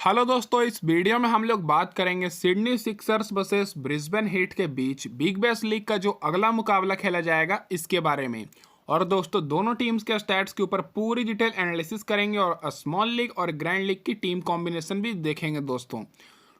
Hello दोस्तों, इस video में हम लोग बात करेंगे Sydney Sixers versus Brisbane heat के बीच बिग बैश लीग का जो अगला मुकाबला खेला जाएगा इसके बारे में। और दोस्तों दोनों टीम्स के स्टैट्स के ऊपर पूरी डिटेल एनालिसिस करेंगे और स्मॉल लीग और ग्रैंड लीग की टीम कॉम्बिनेशन भी देखेंगे दोस्तों।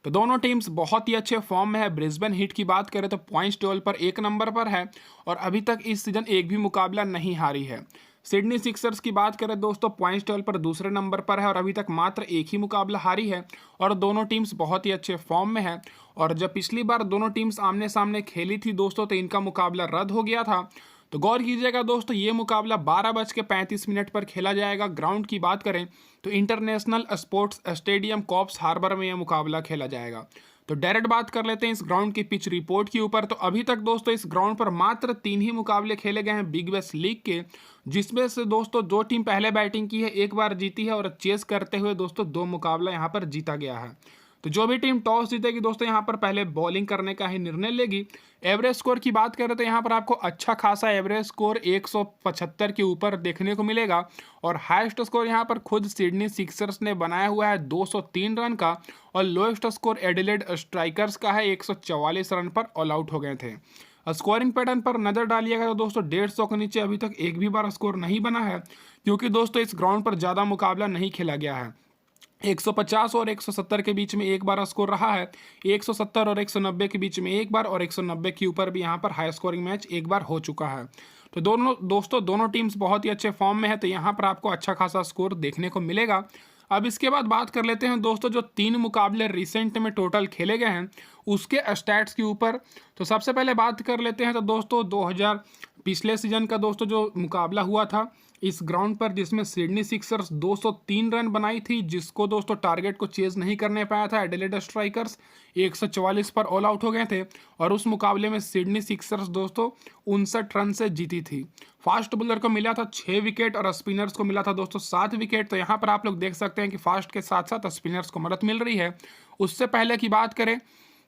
तो दोनों टीम्स बहुत ही अच्छे फॉर्म में है। ब्रिस्बेन हीट की बात करें तो पॉइंट्स टेबल पर एक नंबर पर है और अभी तक इस सीजन एक भी मुकाबला नहीं हारी है। सिडनी सिक्सर्स की बात करें दोस्तों, पॉइंट्स टेबल पर दूसरे नंबर पर है और अभी तक मात्र एक ही मुकाबला हारी है और दोनों टीम्स बहुत ही अच्छे फॉर्म में है। और जब पिछली बार दोनों टीम्स आमने सामने खेली थी दोस्तों तो इनका मुकाबला रद्द हो गया था। तो गौर कीजिएगा दोस्तों, ये मुकाबला 12:35 पर खेला जाएगा। ग्राउंड की बात करें तो international sports stadium Coffs Harbour में यह मुकाबला खेला जाएगा। तो डायरेक्ट बात कर लेते हैं इस ग्राउंड की पिच रिपोर्ट के ऊपर। तो अभी तक दोस्तों इस ग्राउंड पर मात्र 3 ही मुकाबले खेले गए हैं बिग बैश लीग के, जिसमें से दोस्तों 2 टीम पहले बैटिंग की है, एक बार जीती है और चेस करते हुए दोस्तों 2 मुकाबला यहाँ पर जीता गया है। तो जो भी टीम टॉस जीतेगी दोस्तों यहाँ पर पहले बॉलिंग करने का ही निर्णय लेगी। एवरेज स्कोर की बात करें तो यहाँ पर आपको अच्छा खासा एवरेज स्कोर 175 के ऊपर देखने को मिलेगा और हाईएस्ट स्कोर यहाँ पर खुद सिडनी सिक्सर्स ने बनाया हुआ है 203 रन का और लोएस्ट स्कोर एडिलेड स्ट्राइकर्स का है 144 रन पर ऑल आउट हो गए थे। स्कोरिंग पैटर्न पर नजर डालिएगा तो दोस्तों 150 के नीचे अभी तक एक भी बार स्कोर नहीं बना है, क्योंकि दोस्तों इस ग्राउंड पर ज़्यादा मुकाबला नहीं खेला गया है। 150 और 170 के बीच में एक बार स्कोर रहा है, 170 और 190 के बीच में एक बार और 190 के ऊपर भी यहाँ पर हाई स्कोरिंग मैच एक बार हो चुका है। तो दोनों टीम्स बहुत ही अच्छे फॉर्म में है, तो यहाँ पर आपको अच्छा खासा स्कोर देखने को मिलेगा। अब इसके बाद बात कर लेते हैं दोस्तों जो 3 मुकाबले रिसेंट में टोटल खेले गए हैं उसके स्टैट्स के ऊपर। तो सबसे पहले बात कर लेते हैं तो दोस्तों 2000 पिछले सीजन का दोस्तों जो मुकाबला हुआ था इस ग्राउंड पर, जिसमें सिडनी सिक्सर्स 203 रन बनाई थी, जिसको दोस्तों टारगेट को चेज नहीं करने पाया था एडिलेड स्ट्राइकर्स, 144 पर ऑल आउट हो गए थे। और उस मुकाबले में सिडनी सिक्सर्स दोस्तों 59 रन से जीती थी। फास्ट बॉलर को मिला था 6 विकेट और स्पिनर्स को मिला था दोस्तों 7 विकेट। तो यहाँ पर आप लोग देख सकते हैं कि फास्ट के साथ साथ स्पिनर्स को मदद मिल रही है। उससे पहले की बात करें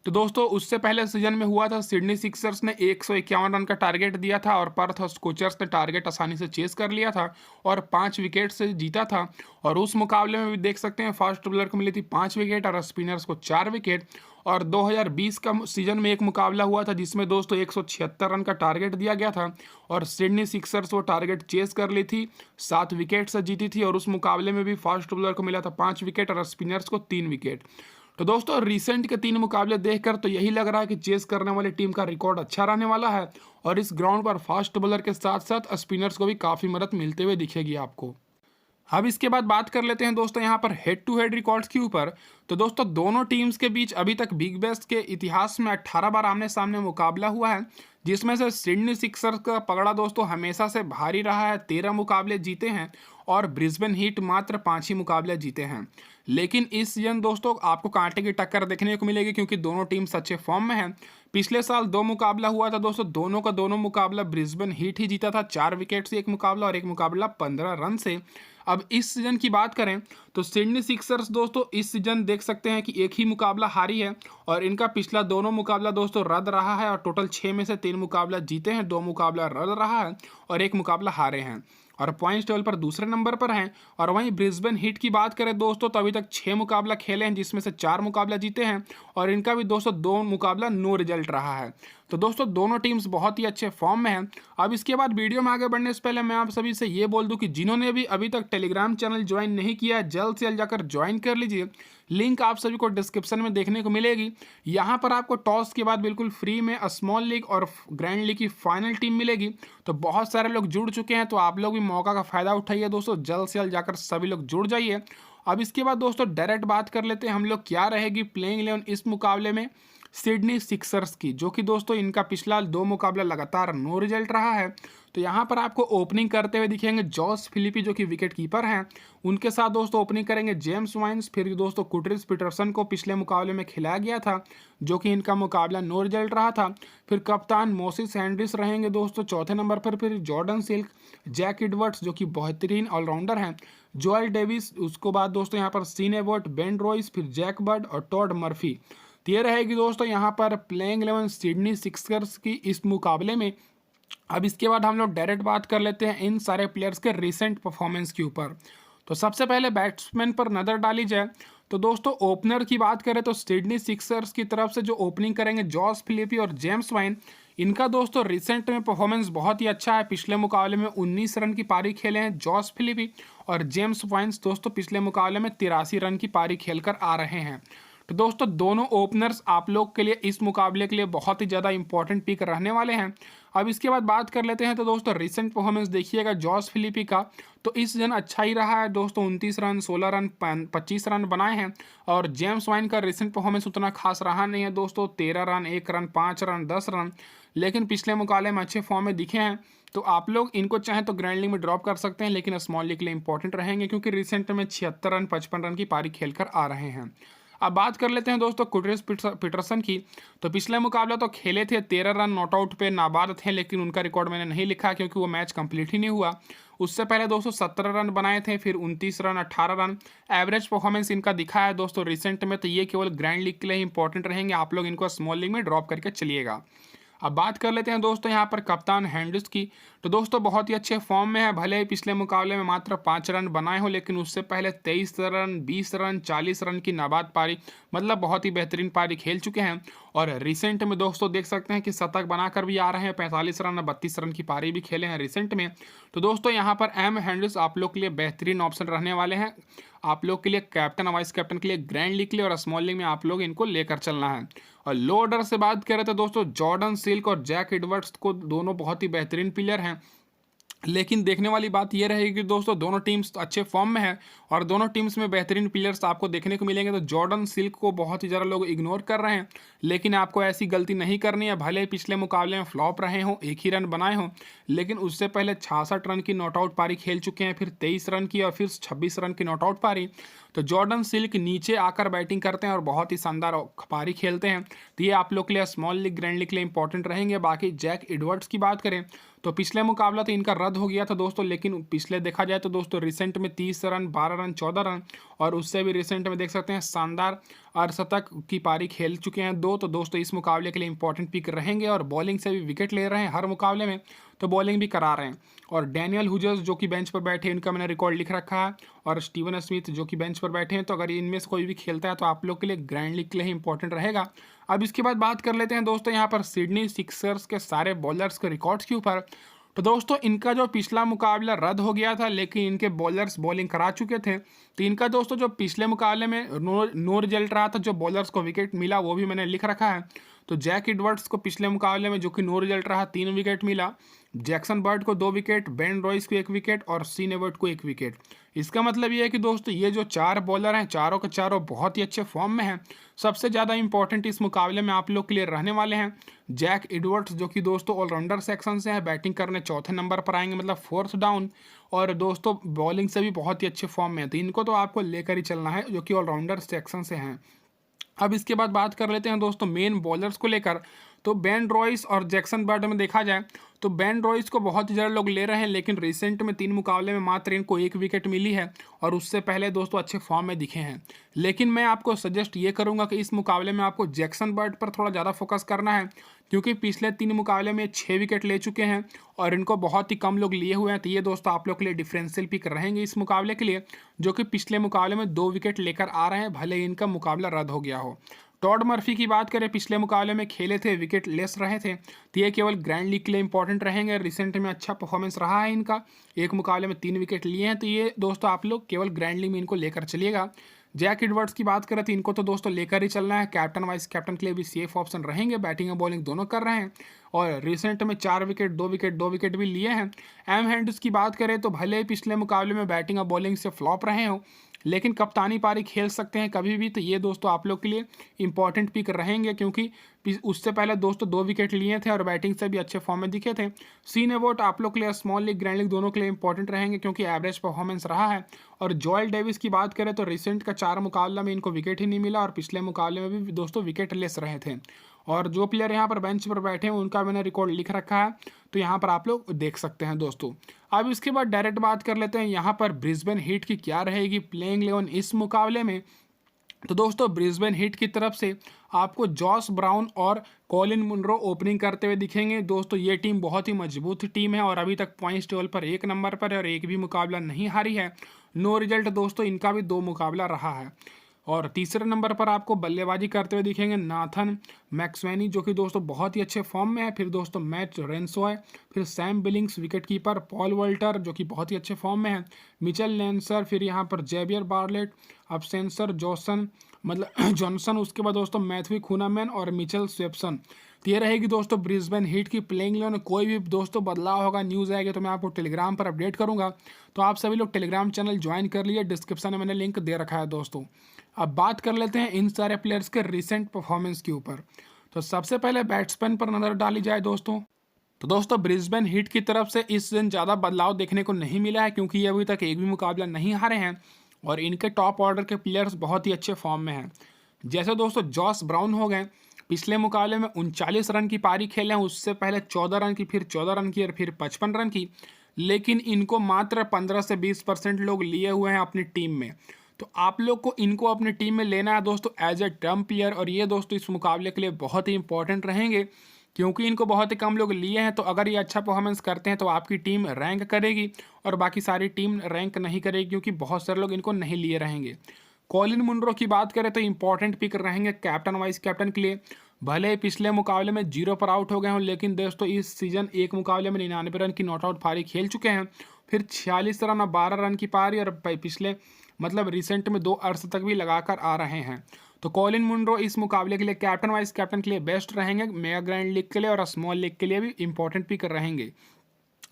तो दोस्तों उससे पहले सीजन में हुआ था, सिडनी सिक्सर्स ने 151 रन का टारगेट दिया था और पर्थ स्कोचर्स ने टारगेट आसानी से चेस कर लिया था और 5 विकेट से जीता था। और उस मुकाबले में भी देख सकते हैं फास्ट बॉलर को मिली थी 5 विकेट और स्पिनर्स को 4 विकेट। और 2020 का सीजन में एक मुकाबला हुआ था जिसमें दोस्तों 176 रन का टारगेट दिया गया था और सिडनी सिक्सर्स वो टारगेट चेस कर ली थी, 7 विकेट से जीती थी। और उस मुकाबले में भी फास्ट बॉलर को मिला था 5 विकेट और स्पिनर्स को 3 विकेट। तो दोस्तों रिसेंट के 3 मुकाबले देखकर तो यही लग रहा है कि चेस करने वाली टीम का रिकॉर्ड अच्छा रहने वाला है और इस ग्राउंड पर फास्ट बॉलर के साथ साथ स्पिनर्स को भी काफ़ी मदद मिलते हुए दिखेगी आपको। अब इसके बाद बात कर लेते हैं दोस्तों यहाँ पर हेड टू हेड रिकॉर्ड्स के ऊपर। तो दोस्तों दोनों टीम्स के बीच अभी तक बिग बैश के इतिहास में 18 बार आमने सामने मुकाबला हुआ है, जिसमें से सिडनी सिक्सर्स का पगड़ा दोस्तों हमेशा से भारी रहा है, 13 मुकाबले जीते हैं और ब्रिस्बेन हीट मात्र 5 ही मुकाबले जीते हैं। लेकिन इस सीजन दोस्तों आपको कांटे की टक्कर देखने को मिलेगी, क्योंकि दोनों टीम्स अच्छे फॉर्म में हैं। पिछले साल 2 मुकाबला हुआ था दोस्तों, दोनों का दोनों मुकाबला ब्रिस्बेन हीट ही जीता था, 4 विकेट से एक मुकाबला और एक मुकाबला 15 रन से। अब इस सीजन की बात करें तो सिडनी सिक्सर्स दोस्तों इस सीजन देख सकते हैं कि एक ही मुकाबला हारी है और इनका पिछला दोनों मुकाबला दोस्तों रद्द रहा है और टोटल 6 में से 3 मुकाबला जीते हैं, 2 मुकाबला रद्द रहा है और एक मुकाबला हारे हैं और पॉइंट्स टेबल पर दूसरे नंबर पर हैं। और वहीं ब्रिस्बेन हीट की बात करें दोस्तों तो अभी तक 6 मुकाबला खेले हैं, जिसमें से 4 मुकाबला जीते हैं और इनका भी दोस्तों 2 मुकाबला नो रिजल्ट रहा है। तो दोस्तों दोनों टीम्स बहुत ही अच्छे फॉर्म में हैं। अब इसके बाद वीडियो में आगे बढ़ने से पहले मैं आप सभी से ये बोल दूं कि जिन्होंने भी अभी तक टेलीग्राम चैनल ज्वाइन नहीं किया है जल्द से जल्द जाकर ज्वाइन कर लीजिए। लिंक आप सभी को डिस्क्रिप्शन में देखने को मिलेगी। यहाँ पर आपको टॉस के बाद बिल्कुल फ्री में स्मॉल लीग और ग्रैंड लीग की फाइनल टीम मिलेगी। तो बहुत सारे लोग जुड़ चुके हैं, तो आप लोग भी मौका का फायदा उठाइए दोस्तों, जल्द से जल्द जाकर सभी लोग जुड़ जाइए। अब इसके बाद दोस्तों डायरेक्ट बात कर लेते हैं हम लोग क्या रहेगी प्लेइंग 11 इस मुकाबले में सिडनी सिक्सर्स की, जो कि दोस्तों इनका पिछला 2 मुकाबला लगातार नो रिजल्ट रहा है। तो यहाँ पर आपको ओपनिंग करते हुए दिखेंगे जॉस फिलिपी, जो कि विकेट कीपर हैं। उनके साथ दोस्तों ओपनिंग करेंगे जेम्स वाइन्स। फिर दोस्तों कुट्रिस पीटरसन को पिछले मुकाबले में खिलाया गया था, जो कि इनका मुकाबला नो रिजल्ट रहा था। फिर कप्तान मोसिस हैंड्रिस रहेंगे दोस्तों चौथे नंबर पर। फिर जॉर्डन सिल्क, जैक एडवर्ड्स जो कि बेहतरीन ऑलराउंडर हैं, जोएल डेविस, उसको बाद दोस्तों यहाँ पर सीन एबॉट, बेन रॉयस, फिर जैक बर्ड और टॉड मर्फी। तो ये रहेगी दोस्तों यहाँ पर प्लेइंग 11 सिडनी सिक्सर्स की इस मुकाबले में। अब इसके बाद हम लोग डायरेक्ट बात कर लेते हैं इन सारे प्लेयर्स के रिसेंट परफॉर्मेंस के ऊपर। तो सबसे पहले बैट्समैन पर नज़र डाली जाए तो दोस्तों ओपनर की बात करें तो सिडनी सिक्सर्स की तरफ से जो ओपनिंग करेंगे जॉस फिलिपी और जेम्स वाइन, इनका दोस्तों रिसेंट में परफॉर्मेंस बहुत ही अच्छा है। पिछले मुकाबले में 19 रन की पारी खेले हैं जॉस फिलिपी, और जेम्स वाइन्स दोस्तों पिछले मुकाबले में 83 रन की पारी खेलकर आ रहे हैं। तो दोस्तों दोनों ओपनर्स आप लोग के लिए इस मुकाबले के लिए बहुत ही ज़्यादा इंपॉर्टेंट पिक रहने वाले हैं। अब इसके बाद बात कर लेते हैं तो दोस्तों रिसेंट परफॉर्मेंस देखिएगा जॉस फिलिपी का, तो इस सीजन अच्छा ही रहा है दोस्तों। 29 रन, 16 रन, 25 रन बनाए हैं। और जेम्स वाइन का रिसेंट परफॉर्मेंस उतना खास रहा नहीं है दोस्तों, 13 रन, 1 रन, 5 रन, 10 रन, लेकिन पिछले मुकाबले में अच्छे फॉर्म में दिखे हैं। तो आप लोग इनको चाहें तो ग्रैंड लीग में ड्रॉप कर सकते हैं, लेकिन स्मॉल लीग के लिए इंपॉर्टेंट रहेंगे क्योंकि रिसेंट में 76 रन, 55 रन की पारी खेलकर आ रहे हैं। अब बात कर लेते हैं दोस्तों कुड्रेस पीटरसन की। तो पिछले मुकाबला तो खेले थे, 13 रन नॉट आउट पे नाबाद थे, लेकिन उनका रिकॉर्ड मैंने नहीं लिखा क्योंकि वो मैच कंप्लीट ही नहीं हुआ। उससे पहले दोस्तों 17 रन बनाए थे, फिर 29 रन, 18 रन। एवरेज परफॉर्मेंस इनका दिखा है दोस्तों रिसेंट में, तो ये केवल ग्रैंड लीग के लिए इंपॉर्टेंट रहेंगे। आप लोग इनको स्मॉल लीग में ड्रॉप करके चलिएगा। अब बात कर लेते हैं दोस्तों यहाँ पर कप्तान हैंड्स की। तो दोस्तों बहुत ही अच्छे फॉर्म में है, भले ही पिछले मुकाबले में मात्र 5 रन बनाए हो, लेकिन उससे पहले 23 रन, 20 रन, 40 रन की नाबाद पारी, मतलब बहुत ही बेहतरीन पारी खेल चुके हैं। और रिसेंट में दोस्तों देख सकते हैं कि शतक बनाकर भी आ रहे हैं, 45 रन, 32 रन की पारी भी खेले हैं रिसेंट में। तो दोस्तों यहाँ पर एम हैंड्स आप लोग के लिए बेहतरीन ऑप्शन रहने वाले हैं। आप लोग के लिए कैप्टन और वाइस कैप्टन के लिए, ग्रैंड लीग के लिए और स्मॉल लीग में आप लोग इनको लेकर चलना है। और लो ऑर्डर से बात करें तो दोस्तों जॉर्डन सिल्क और जैक एडवर्ड्स को, दोनों बहुत ही बेहतरीन प्लेयर हैं, लेकिन देखने वाली बात यह रहेगी कि दोस्तों दोनों टीम्स अच्छे फॉर्म में है और दोनों टीम्स में बेहतरीन प्लेयर्स आपको देखने को मिलेंगे। तो जॉर्डन सिल्क को बहुत ही ज़्यादा लोग इग्नोर कर रहे हैं, लेकिन आपको ऐसी गलती नहीं करनी है। भले ही पिछले मुकाबले में फ्लॉप रहे हों, 1 ही रन बनाए हों, लेकिन उससे पहले 66 रन की नॉट आउट पारी खेल चुके हैं, फिर 23 रन की और फिर 26 रन की नॉट आउट पारी। तो जॉर्डन सिल्क नीचे आकर बैटिंग करते हैं और बहुत ही शानदार पारी खेलते हैं। तो ये आप लोग के लिए स्मॉल लीग, ग्रैंड लीग के लिए इंपॉर्टेंट रहेंगे। बाकी जैक एडवर्ड्स की बात करें तो पिछले मुकाबला तो इनका रद्द हो गया था दोस्तों, लेकिन पिछले देखा जाए तो दोस्तों रिसेंट में 30 रन, 12 रन, 14 रन, और उससे भी रिसेंट में देख सकते हैं शानदार अर्धशतक की पारी खेल चुके हैं 2। तो दोस्तों इस मुकाबले के लिए इंपॉर्टेंट पिक रहेंगे और बॉलिंग से भी विकेट ले रहे हैं हर मुकाबले में, तो बॉलिंग भी करा रहे हैं। और डैनियल हुजर्स जो कि बेंच पर बैठे हैं, इनका मैंने रिकॉर्ड लिख रखा है, और स्टीवन स्मिथ जो कि बेंच पर बैठे हैं। तो अगर इनमें से कोई भी खेलता है तो आप लोग के लिए ग्रैंड लीग के लिए इंपॉर्टेंट रहेगा। अब इसके बाद बात कर लेते हैं दोस्तों यहाँ पर सिडनी सिक्सर्स के सारे बॉलर्स के रिकॉर्ड्स के ऊपर। तो दोस्तों इनका जो पिछला मुकाबला रद्द हो गया था, लेकिन इनके बॉलर्स बॉलिंग करा चुके थे। तो इनका दोस्तों जो पिछले मुकाबले में नो रिजल्ट रहा था, जो बॉलर्स को विकेट मिला वो भी मैंने लिख रखा है। तो जैक एडवर्ड्स को पिछले मुकाबले में जो कि नो रिजल्ट रहा, 3 विकेट मिला। जैक्सन बर्ड को 2 विकेट, बेन रॉयस को 1 विकेट और सीन एवर्ट को 1 विकेट। इसका मतलब ये है कि दोस्तों ये जो 4 बॉलर हैं, चारों के चारों बहुत ही अच्छे फॉर्म में हैं। सबसे ज़्यादा इंपॉर्टेंट इस मुकाबले में आप लोग के लिए रहने वाले हैं जैक एडवर्ड्स, जो कि दोस्तों ऑलराउंडर सेक्शन से है, बैटिंग करने चौथे नंबर पर आएंगे, मतलब 4th डाउन, और दोस्तों बॉलिंग से भी बहुत ही अच्छे फॉर्म में है। तो इनको तो आपको लेकर ही चलना है, जो कि ऑलराउंडर सेक्शन से हैं। अब इसके बाद बात कर लेते हैं दोस्तों मेन बॉलर्स को लेकर। तो बेन रॉयस और जैक्सन बर्ड में देखा जाए तो बेन रॉयस को बहुत ही ज़्यादा लोग ले रहे हैं, लेकिन रिसेंट में 3 मुकाबले में मात्र इनको 1 विकेट मिली है, और उससे पहले दोस्तों अच्छे फॉर्म में दिखे हैं। लेकिन मैं आपको सजेस्ट ये करूंगा कि इस मुकाबले में आपको जैक्सन बर्ड पर थोड़ा ज़्यादा फोकस करना है, क्योंकि पिछले 3 मुकाबले में 6 विकेट ले चुके हैं और इनको बहुत ही कम लोग लिए हुए हैं। तो ये दोस्तों आप लोग के लिए डिफरेंशियल पिक रहेंगे इस मुकाबले के लिए, जो कि पिछले मुकाबले में 2 विकेट लेकर आ रहे हैं, भले ही इनका मुकाबला रद्द हो गया हो। टॉड मर्फी की बात करें, पिछले मुकाबले में खेले थे, विकेट लेस रहे थे, तो ये केवल ग्रैंड लीग के लिए इंपॉर्टेंट रहेंगे। रिसेंट में अच्छा परफॉर्मेंस रहा है इनका, 1 मुकाबले में 3 विकेट लिए हैं। तो ये दोस्तों आप लोग केवल ग्रैंड लीग में इनको लेकर चलिएगा। जैक एडवर्ड्स की बात करें तो इनको तो दोस्तों लेकर ही चलना है, कैप्टन वाइस कैप्टन के लिए भी सेफ ऑप्शन रहेंगे, बैटिंग और बॉलिंग दोनों कर रहे हैं, और रिसेंट में 4 विकेट, 2 विकेट, 2 विकेट भी लिए हैं। एम हैंड्स की बात करें तो भले ही पिछले मुकाबले में बैटिंग और बॉलिंग से फ्लॉप रहे हो, लेकिन कप्तानी पारी खेल सकते हैं कभी भी। तो ये दोस्तों आप लोग के लिए इंपॉर्टेंट पिक रहेंगे, क्योंकि उससे पहले दोस्तों 2 विकेट लिए थे और बैटिंग से भी अच्छे फॉर्म में दिखे थे। सीन एबोट आप लोग के लिए स्मॉल लीग, ग्रैंड लीग दोनों के लिए इंपॉर्टेंट रहेंगे, क्योंकि एवरेज परफॉर्मेंस रहा है। और जोएल डेविस की बात करें तो रिसेंट का 4 मुकाबला में इनको विकेट ही नहीं मिला, और पिछले मुकाबले में भी दोस्तों विकेट लेस रहे थे। और जो प्लेयर यहाँ पर बेंच पर बैठे हैं उनका मैंने रिकॉर्ड लिख रखा है, तो यहाँ पर आप लोग देख सकते हैं दोस्तों। अब इसके बाद डायरेक्ट बात कर लेते हैं यहाँ पर ब्रिस्बेन हीट की क्या रहेगी प्लेइंग 11 इस मुकाबले में। तो दोस्तों ब्रिस्बेन हीट की तरफ से आपको जॉस ब्राउन और कॉलिन मुनरो ओपनिंग करते हुए दिखेंगे। दोस्तों ये टीम बहुत ही मजबूत टीम है और अभी तक पॉइंट्स टेबल पर 1 नंबर पर है और एक भी मुकाबला नहीं हारी है। नो रिजल्ट दोस्तों इनका भी 2 मुकाबला रहा है। और तीसरे नंबर पर आपको बल्लेबाजी करते हुए दिखेंगे नाथन मैक्सवेनी, जो कि दोस्तों बहुत ही अच्छे फॉर्म में है। फिर दोस्तों मैट रेंसॉय, फिर Sam Billings wicket keeper, Paul Walter जो कि बहुत ही अच्छे फॉर्म में है, मिचेल लेंसर, फिर यहाँ पर जेवियर बार्लेट, अब सेंसर जॉनसन मतलब जॉनसन, उसके बाद दोस्तों मैथ्यू खूनामैन और मिचेल स्वेप्सन। तो ये रहेगी दोस्तों ब्रिस्बेन हीट की प्लेइंग 11। कोई भी दोस्तों बदलाव होगा, न्यूज़ आएगी तो मैं आपको टेलीग्राम पर अपडेट करूंगा। तो आप सभी लोग टेलीग्राम चैनल ज्वाइन कर लिए, डिस्क्रिप्शन में मैंने लिंक दे रखा है दोस्तों। अब बात कर लेते हैं इन सारे प्लेयर्स के रिसेंट परफॉर्मेंस के ऊपर। तो सबसे पहले बैट्समैन पर नज़र डाली जाए दोस्तों, तो दोस्तों ब्रिस्बेन हीट की तरफ से इस दिन ज़्यादा बदलाव देखने को नहीं मिला है, क्योंकि ये अभी तक एक भी मुकाबला नहीं हारे हैं और इनके टॉप ऑर्डर के प्लेयर्स बहुत ही अच्छे फॉर्म में हैं। जैसे दोस्तों जॉस ब्राउन हो गए, पिछले मुकाबले में 39 रन की पारी खेले हैं, उससे पहले 14 रन की, फिर 14 रन की और फिर 55 रन की, लेकिन इनको मात्र 15 से 20% लोग लिए हुए हैं अपनी टीम में। तो आप लोग को इनको अपनी टीम में लेना है दोस्तों एज ए टर्म प्लेयर, और ये दोस्तों इस मुकाबले के लिए बहुत ही इंपॉर्टेंट रहेंगे, क्योंकि इनको बहुत ही कम लोग लिए हैं। तो अगर ये अच्छा परफॉर्मेंस करते हैं तो आपकी टीम रैंक करेगी और बाकी सारी टीम रैंक नहीं करेगी, क्योंकि बहुत सारे लोग इनको नहीं लिए रहेंगे। कॉलिन मुनरो की बात करें तो इंपॉर्टेंट पिक रहेंगे कैप्टन वाइस कैप्टन के लिए। भले ही पिछले मुकाबले में 0 पर आउट हो गए हों, लेकिन दोस्तों इस सीजन एक मुकाबले में 99 रन की नॉट आउट पारी खेल चुके हैं, फिर 46 रन और 12 रन की पारी, और पिछले मतलब रिसेंट में 2 अर्धशतक भी लगाकर आ रहे हैं। तो कॉलिन मुनरो इस मुकाबले के लिए कैप्टन वाइस कैप्टन के लिए बेस्ट रहेंगे, मेगा ग्रैंड लीग के लिए और स्मॉल लीग के लिए भी इंपॉर्टेंट पिक रहेंगे।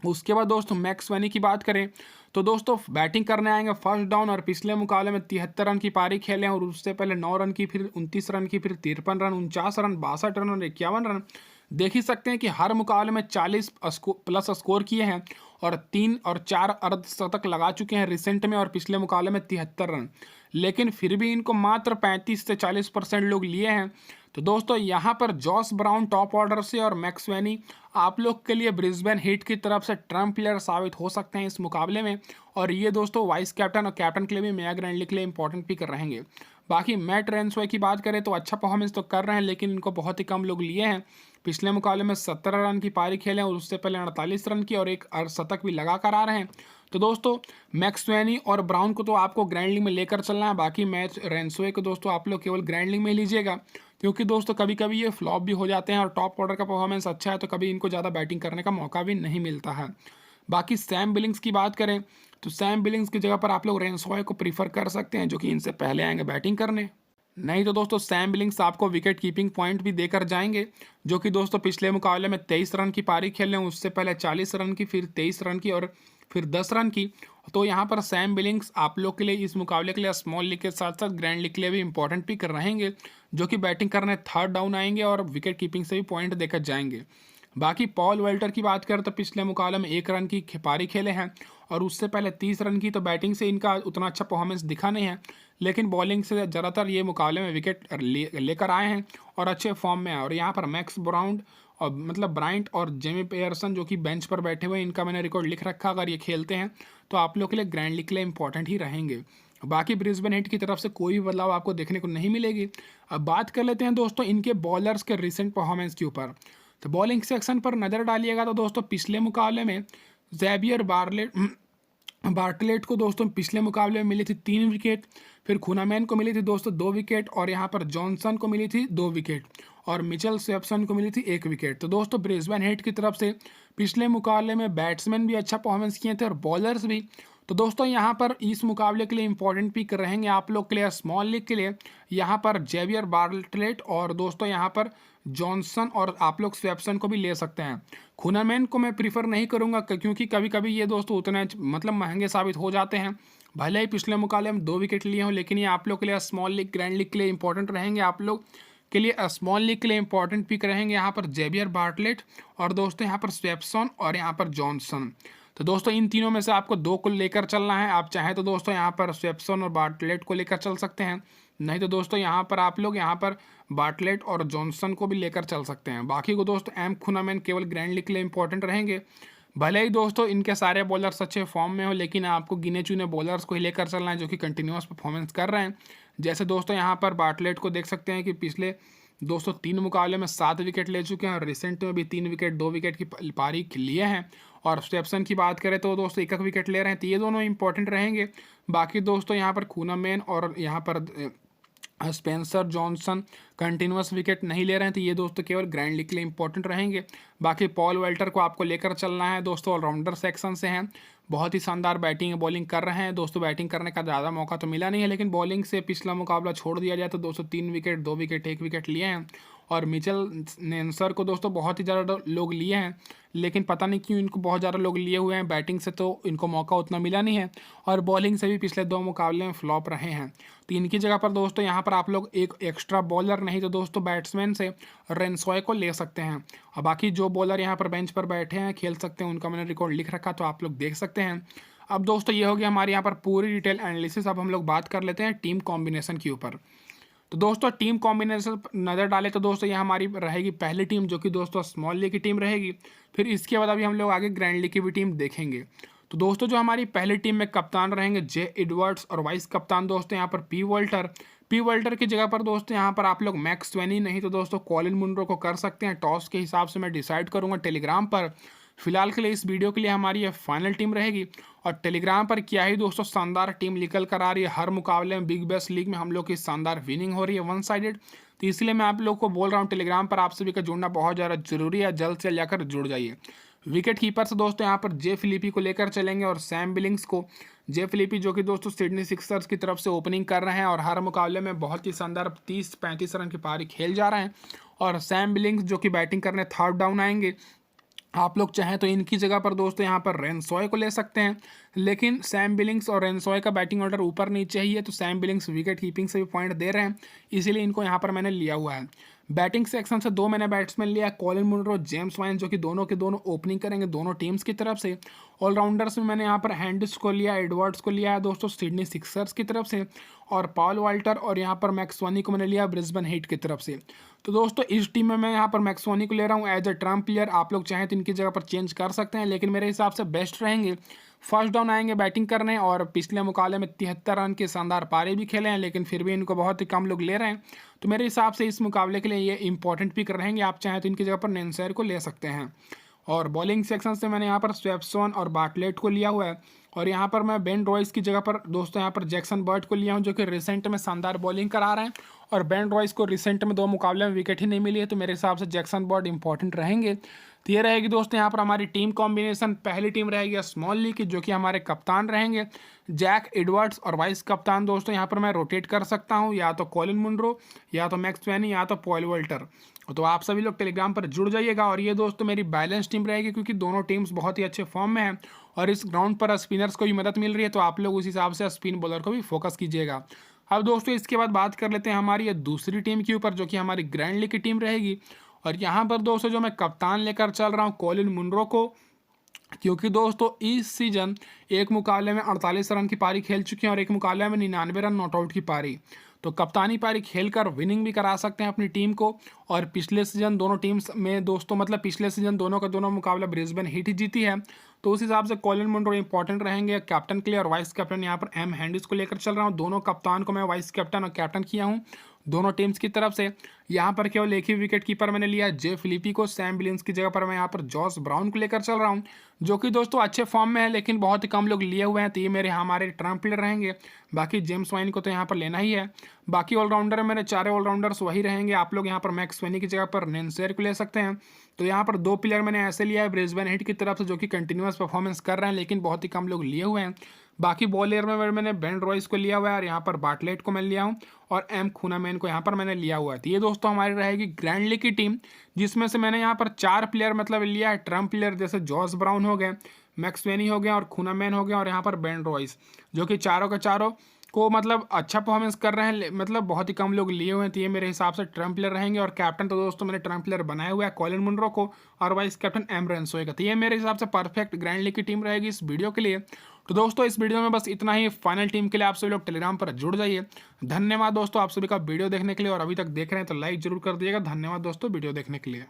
उसके बाद दोस्तों मैक्सवेनी की बात करें तो दोस्तों बैटिंग करने आएंगे फर्स्ट डाउन, और पिछले मुकाबले में 73 रन की पारी खेले हैं, और उससे पहले 9 रन की, फिर 29 रन की, फिर 53 रन, 49 रन, 62 रन और 51 रन। देख ही सकते हैं कि हर मुकाबले में 40 प्लस स्कोर किए हैं और 3 और 4 अर्धशतक लगा चुके हैं रिसेंट में, और पिछले मुकाबले में 73 रन, लेकिन फिर भी इनको मात्र 35 से 40% लोग लिए हैं। तो दोस्तों यहाँ पर जॉस ब्राउन टॉप ऑर्डर से और मैक्सवेनी आप लोग के लिए ब्रिस्बेन हीट की तरफ से ट्रम्प प्लेयर साबित हो सकते हैं इस मुकाबले में, और ये दोस्तों वाइस कैप्टन और कैप्टन के लिए भी मेगा ग्रैंड लीग के लिए इंपॉर्टेंट पिक रहेंगे। बाकी मैट रेंसवे की बात करें तो अच्छा परफॉर्मेंस तो कर रहे हैं, लेकिन इनको बहुत ही कम लोग लिए हैं। पिछले मुकाबले में 17 रन की पारी खेले हैं और उससे पहले 48 रन की और एक अर्धशतक भी लगा कर आ रहे हैं। तो दोस्तों मैक्सवेनी और ब्राउन को तो आपको ग्रैंड लीग में लेकर चलना है, बाकी मैच रेंसवे को दोस्तों आप लोग केवल ग्रैंड लीग में ही लीजिएगा, क्योंकि दोस्तों कभी कभी ये फ्लॉप भी हो जाते हैं और टॉप ऑर्डर का परफॉर्मेंस अच्छा है तो कभी इनको ज़्यादा बैटिंग करने का मौका भी नहीं मिलता है। बाकी सैम बिलिंग्स की बात करें तो सैम बिलिंग्स की जगह पर आप लोग रेंसवे को प्रीफर कर सकते हैं, जो कि इनसे पहले आएंगे बैटिंग करने। नहीं तो दोस्तों सैम बिलिंग्स आपको विकेट कीपिंग पॉइंट भी देकर जाएंगे, जो कि दोस्तों पिछले मुकाबले में 23 रन की पारी खेले हैं, उससे पहले 40 रन की, फिर 23 रन की और फिर 10 रन की। तो यहाँ पर सैम बिलिंग्स आप लोग के लिए इस मुकाबले के लिए स्मॉल लीग के साथ साथ ग्रैंड लीग के लिए भी इंपॉर्टेंट पिक रहेंगे, जो कि बैटिंग करने थर्ड डाउन आएंगे और विकेट कीपिंग से भी पॉइंट देकर जाएंगे। बाकी पॉल वेल्टर की बात करें तो पिछले मुकाबले में 1 रन की पारी खेले हैं और उससे पहले 30 रन की। तो बैटिंग से इनका उतना अच्छा परफॉर्मेंस दिखा नहीं है, लेकिन बॉलिंग से ज़्यादातर ये मुकाबले में विकेट लेकर आए हैं और अच्छे फॉर्म में है। और यहाँ पर मैक्स ब्राउन और मतलब ब्राइंट और जेमी पेयरसन जो कि बेंच पर बैठे हुए हैं, इनका मैंने रिकॉर्ड लिख रखा। अगर ये खेलते हैं तो आप लोग के लिए ग्रैंड लीग के लिए इंपॉर्टेंट ही रहेंगे। बाकी ब्रिस्बेन हीट की तरफ से कोई भी बदलाव आपको देखने को नहीं मिलेगी। अब बात कर लेते हैं दोस्तों इनके बॉलर्स के रिसेंट परफॉर्मेंस के ऊपर। तो बॉलिंग सेक्शन पर नज़र डालिएगा तो दोस्तों पिछले मुकाबले में जेवियर बार्टलेट को दोस्तों पिछले मुकाबले में मिली थी 3 विकेट, फिर खूनामैन को मिली थी दोस्तों 2 विकेट, और यहाँ पर जॉनसन को मिली थी 2 विकेट, और मिचेल स्वेप्सन को मिली थी 1 विकेट। तो दोस्तों ब्रिस्बेन हीट की तरफ से पिछले मुकाबले में बैट्समैन भी अच्छा परफॉर्मेंस किए थे और बॉलर्स भी। तो दोस्तों यहाँ पर इस मुकाबले के लिए इंपॉर्टेंट पिक रहेंगे आप लोग के लिए स्मॉल लीग के लिए, यहाँ पर जेवियर बार्टलेट और दोस्तों यहाँ पर जॉनसन, और आप लोग स्वेप्सन को भी ले सकते हैं। खूनामैन को मैं प्रीफर नहीं करूँगा, क्योंकि कभी कभी ये दोस्तों उतने मतलब महंगे साबित हो जाते हैं। भले ही पिछले मुकाबले में 2 विकेट लिए हों, लेकिन ये आप लोग के लिए स्मॉल लीग ग्रैंड लीग के लिए इंपॉर्टेंट रहेंगे। आप लोग के लिए स्मॉल लीग के लिए इंपॉर्टेंट पिक रहेंगे यहाँ पर जेवियर बार्टलेट और दोस्तों यहाँ पर स्वेप्सन और यहाँ पर जॉनसन। तो दोस्तों इन तीनों में से आपको 2 को लेकर चलना है। आप चाहें तो दोस्तों यहाँ पर स्वेप्सन और बार्टलेट को लेकर चल सकते हैं, नहीं तो दोस्तों यहाँ पर आप लोग यहाँ पर बार्टलेट और जॉनसन को भी लेकर चल सकते हैं। बाकी को दोस्तों एम खूनामैन केवल ग्रैंड लीग के लिए इंपॉर्टेंट रहेंगे। भले ही दोस्तों इनके सारे बॉलर्स अच्छे फॉर्म में हो, लेकिन आपको गिने चुने बॉलर्स को ही लेकर चलना है जो कि कंटिन्यूस परफॉर्मेंस कर रहे हैं। जैसे दोस्तों यहाँ पर बार्टलेट को देख सकते हैं कि पिछले दोस्तों 3 मुकाबले में 7 विकेट ले चुके हैं और रिसेंट में भी 3 विकेट 2 विकेट की पारी लिए हैं। और स्टेप्सन की बात करें तो दोस्तों 1 विकेट ले रहे हैं, तो ये दोनों इंपॉर्टेंट रहेंगे। बाकी दोस्तों यहाँ पर खूनामैन और यहाँ पर स्पेंसर जॉनसन कंटिन्यूस विकेट नहीं ले रहे हैं, तो ये दोस्तों केवल ग्रैंड लीग के लिए इंपॉर्टेंट रहेंगे। बाकी पॉल वेल्टर को आपको लेकर चलना है दोस्तों, ऑलराउंडर सेक्शन से हैं, बहुत ही शानदार बैटिंग बॉलिंग कर रहे हैं दोस्तों। बैटिंग करने का ज़्यादा मौका तो मिला नहीं है, लेकिन बॉलिंग से पिछला मुकाबला छोड़ दिया जाए तो दोस्तों 3 विकेट 2 विकेट 1 विकेट लिए हैं। और मिचेल नेंसर को दोस्तों बहुत ही ज़्यादा लोग लिए हैं, लेकिन पता नहीं क्यों इनको बहुत ज़्यादा लोग लिए हुए हैं। बैटिंग से तो इनको मौका उतना मिला नहीं है, और बॉलिंग से भी पिछले 2 मुकाबले में फ्लॉप रहे हैं। तो इनकी जगह पर दोस्तों यहाँ पर आप लोग एक एक्स्ट्रा बॉलर नहीं तो दोस्तों बैट्समैन से रेनसॉय को ले सकते हैं। और बाकी जो बॉलर यहाँ पर बेंच पर बैठे हैं खेल सकते हैं, उनका मैंने रिकॉर्ड लिख रखा, तो आप लोग देख सकते हैं। अब दोस्तों ये हो गया हमारे यहाँ पर पूरी डिटेल एनालिसिस। अब हम लोग बात कर लेते हैं टीम कॉम्बिनेशन के ऊपर। तो दोस्तों टीम कॉम्बिनेशन नज़र डालें तो दोस्तों ये हमारी रहेगी पहली टीम, जो कि दोस्तों स्मॉल लीग की टीम रहेगी। फिर इसके बाद अभी हम लोग आगे ग्रैंड लीग की भी टीम देखेंगे। तो दोस्तों जो हमारी पहली टीम में कप्तान रहेंगे जे एडवर्ड्स, और वाइस कप्तान दोस्तों यहाँ पर पी वॉल्टर की जगह पर दोस्तों यहाँ पर आप लोग मैक्स स्वेनी नहीं तो दोस्तों कॉलिन मुनरो को कर सकते हैं। टॉस के हिसाब से मैं डिसाइड करूँगा टेलीग्राम पर। फिलहाल के लिए इस वीडियो के लिए हमारी ये फाइनल टीम रहेगी। और टेलीग्राम पर क्या ही दोस्तों शानदार टीम निकल कर आ रही है। हर मुकाबले में बिग बैश लीग में हम लोग की शानदार विनिंग हो रही है 1 साइडेड। तो इसलिए मैं आप लोग को बोल रहा हूँ टेलीग्राम पर आप सभी का जुड़ना बहुत ज़्यादा जरूरी है। जल्द से जाकर जुड़ जाइए। विकेट कीपर से दोस्तों यहाँ पर जे फिलिपी को लेकर चलेंगे, और सैम बिलिंग्स को। जे फिलिपी जो कि दोस्तों सिडनी सिक्सर्स की तरफ से ओपनिंग कर रहे हैं, और हर मुकाबले में बहुत ही शानदार 30-35 रन की पारी खेल जा रहे हैं। और सैम बिलिंग्स जो कि बैटिंग करने थर्ड डाउन आएंगे। आप लोग चाहें तो इनकी जगह पर दोस्तों यहाँ पर रेनसॉय को ले सकते हैं, लेकिन सैम बिलिंग्स और रेनसॉय का बैटिंग ऑर्डर ऊपर नीचे ही है, तो सैम बिलिंग्स विकेट कीपिंग से भी पॉइंट दे रहे हैं, इसीलिए इनको यहाँ पर मैंने लिया हुआ है। बैटिंग सेक्शन से 2 मैंने बैट्समैन लिया, कॉलिन मुनरो, जेम्स वाइन, जो कि दोनों के दोनों ओपनिंग करेंगे दोनों टीम्स की तरफ से। ऑलराउंडर्स में मैंने यहाँ पर हैंडिस को लिया, एडवर्ड्स को लिया है दोस्तों सिडनी सिक्सर्स की तरफ से, और पॉल वाल्टर और यहाँ पर मैक्सवानी को मैंने लिया ब्रिस्बेन हीट की तरफ से। तो दोस्तों इस टीम में मैं यहाँ पर मैक्सवानी को ले रहा हूँ एज अ ट्रम्प प्लेयर। आप लोग चाहें तो इनकी जगह पर चेंज कर सकते हैं, लेकिन मेरे हिसाब से बेस्ट रहेंगे। फर्स्ट डाउन आएंगे बैटिंग करने, और पिछले मुकाबले में 73 रन के शानदार पारी भी खेले हैं, लेकिन फिर भी इनको बहुत ही कम लोग ले रहे हैं। तो मेरे हिसाब से इस मुकाबले के लिए ये इंपॉर्टेंट पिक रहेंगे। आप चाहें तो इनकी जगह पर नेंसर को ले सकते हैं। और बॉलिंग सेक्शन से मैंने यहाँ पर स्वेप्सन और बार्टलेट को लिया हुआ है, और यहाँ पर मैं बेन रॉयस की जगह पर दोस्तों यहाँ पर जैक्सन बर्ट को लिया हूँ, जो कि रिसेंट में शानदार बॉलिंग करा रहे हैं। और बेन रॉयस को रिसेंट में 2 मुकाबले में विकेट ही नहीं मिली है, तो मेरे हिसाब से जैक्सन बर्ट इंपॉर्टेंट रहेंगे। तो ये रहेगी दोस्तों यहाँ पर हमारी टीम कॉम्बिनेशन। पहली टीम रहेगी स्मॉल लीग की, जो कि हमारे कप्तान रहेंगे जैक एडवर्ड्स, और वाइस कप्तान दोस्तों यहाँ पर मैं रोटेट कर सकता हूँ, या तो कॉलिन मुनरो, या तो मैक्स स्वेनी, या तो पॉल वॉल्टर। तो आप सभी लोग टेलीग्राम पर जुड़ जाइएगा। और ये दोस्तों मेरी बैलेंस टीम रहेगी, क्योंकि दोनों टीम्स बहुत ही अच्छे फॉर्म में हैं, और इस ग्राउंड पर स्पिनर्स को भी मदद मिल रही है, तो आप लोग उस हिसाब से स्पिन बॉलर को भी फोकस कीजिएगा। अब दोस्तों इसके बाद बात कर लेते हैं हमारी ये दूसरी टीम के ऊपर, जो कि हमारी ग्रैंड लीग की टीम रहेगी। और यहाँ पर दोस्तों जो मैं कप्तान लेकर चल रहा हूँ कॉलिन मुनरो को, क्योंकि दोस्तों इस सीजन एक मुकाबले में 48 रन की पारी खेल चुके हैं, और एक मुकाबले में 99 रन नॉट आउट की पारी। तो कप्तानी पारी खेलकर विनिंग भी करा सकते हैं अपनी टीम को। और पिछले सीजन दोनों टीम्स में दोस्तों मतलब पिछले सीजन दोनों का दोनों मुकाबला ब्रिस्बेन हीट ही जीती है, तो उस हिसाब से कॉलिन मुनरो इंपॉर्टेंट रहेंगे कैप्टन के लिए। और वाइस कैप्टन यहाँ पर एम हैंडिस को लेकर चल रहा हूँ। दोनों कप्तान को मैं वाइस कैप्टन और कैप्टन किया हूँ दोनों टीम्स की तरफ से। यहाँ पर केवल एक ही विकेट कीपर मैंने लिया जे फिलिपी को। सैम बिलिंग्स की जगह पर मैं यहाँ पर जॉस ब्राउन को लेकर चल रहा हूँ, जो कि दोस्तों अच्छे फॉर्म में है, लेकिन बहुत ही कम लोग लिए हुए हैं, तो ये मेरे हमारे ट्रम्प प्लेयर रहेंगे। बाकी जेम्स वाइन को तो यहाँ पर लेना ही है। बाकी ऑलराउंडर मेरे 4 ऑलराउंडर्स वही रहेंगे। आप लोग यहाँ पर मैक्स स्वेनी की जगह पर नेंसर को ले सकते हैं। तो यहाँ पर 2 प्लेयर मैंने ऐसे लिया है ब्रिस्बेन हीट की तरफ से, जो कि कंटिन्यूस परफॉर्मेंस कर रहे हैं, लेकिन बहुत ही कम लोग लिए हुए हैं। बाकी बॉलर में मैंने बेन रॉयस को लिया हुआ है, और यहाँ पर बार्टलेट को मैं लिया हूँ, और एम खूनामैन को यहाँ पर मैंने लिया हुआ है। तो ये दोस्तों हमारी रहेगी ग्रैंड लीग की टीम, जिसमें से मैंने यहाँ पर 4 प्लेयर मतलब लिया है ट्रम्प प्लेयर, जैसे जॉस ब्राउन हो गए, मैक्स स्वेनी हो गया, और खूनामैन हो गया, और यहाँ पर बेन रॉयस, जो कि चारों के चारों को मतलब अच्छा परफॉर्मेंस कर रहे हैं, मतलब बहुत ही कम लोग लिए हुए हैं। तो ये मेरे हिसाब से ट्रम्प प्लेयर रहेंगे। और कैप्टन तो दोस्तों मैंने ट्रम्प प्लेयर बनाया हुआ है कॉलिन मुनरो को, और वाइस कैप्टन एम रेनसोए का। तो ये मेरे हिसाब से परफेक्ट ग्रैंड लीग की टीम रहेगी इस वीडियो के लिए। तो दोस्तों इस वीडियो में बस इतना ही। फाइनल टीम के लिए आप सभी लोग टेलीग्राम पर जुड़ जाइए। धन्यवाद दोस्तों आप सभी का वीडियो देखने के लिए, और अभी तक देख रहे हैं तो लाइक जरूर कर दिएगा। धन्यवाद दोस्तों वीडियो देखने के लिए।